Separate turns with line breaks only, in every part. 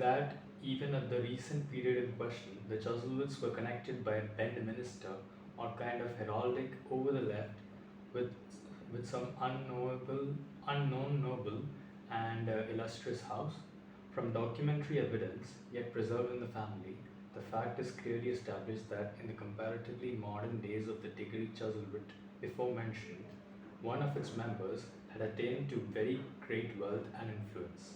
that even at the recent period in question, the Chuzzlewits were connected by a bent minister or kind of heraldic over the left with, with some unknown noble and illustrious house. From documentary evidence, yet preserved in the family, the fact is clearly established that in the comparatively modern days of the degree Chuzzlewit before mentioned, one of its members had attained to very great wealth and influence.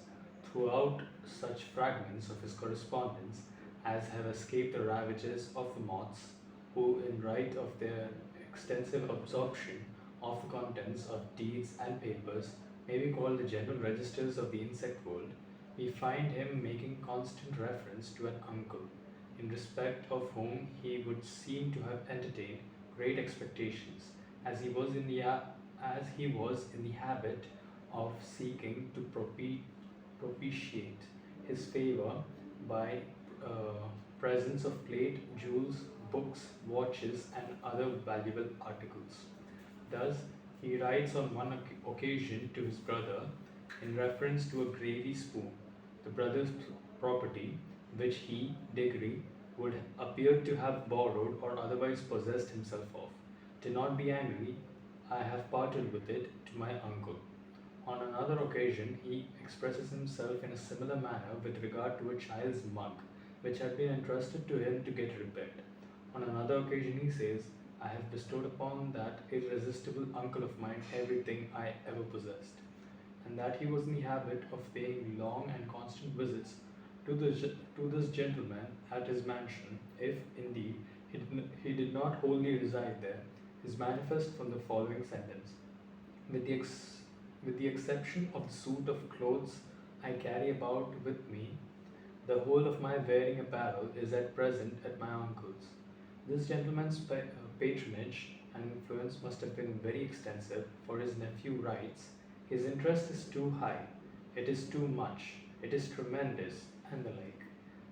Throughout such fragments of his correspondence as have escaped the ravages of the moths, who, in right of their extensive absorption of the contents of deeds and papers, may be called the general registers of the insect world, we find him making constant reference to an uncle, in respect of whom he would seem to have entertained great expectations, as he was in the habit of seeking to propitiate his favor by presents of plate, jewels, books, watches, and other valuable articles. Thus, he writes on one occasion to his brother in reference to a gravy spoon, the brother's property, which he, Diggory, would appear to have borrowed or otherwise possessed himself of. Do not be angry, I have parted with it to my uncle. On another occasion, he expresses himself in a similar manner with regard to a child's mug, which had been entrusted to him to get repaired. On another occasion, he says, I have bestowed upon that irresistible uncle of mine everything I ever possessed, and that he was in the habit of paying long and constant visits to this gentleman at his mansion, if, indeed, he did not wholly reside there, is manifest from the following sentence. With the, ex- with the exception of the suit of clothes I carry about with me, the whole of my wearing apparel is at present at my uncle's. This gentleman's patronage and influence must have been very extensive, for his nephew writes, his interest is too high, it is too much, it is tremendous, and the like.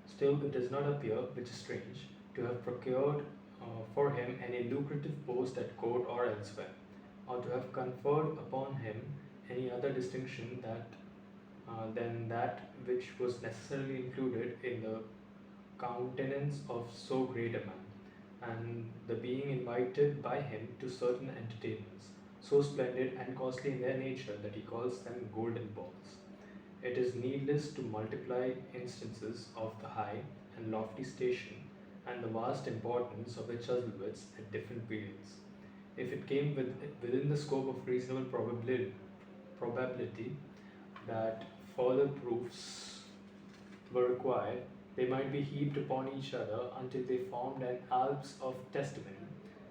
Still, it does not appear, which is strange, to have procured for him any lucrative post at court or elsewhere, or to have conferred upon him any other distinction than that which was necessarily included in the countenance of so great a man, and the being invited by him to certain entertainments, so splendid and costly in their nature that he calls them golden balls. It is needless to multiply instances of the high and lofty station and the vast importance of the Chuzzlewits at different periods. If it came within the scope of reasonable probability that further proofs were required, they might be heaped upon each other until they formed an Alps of testimony,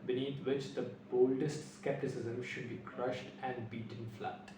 beneath which the boldest skepticism should be crushed and beaten flat.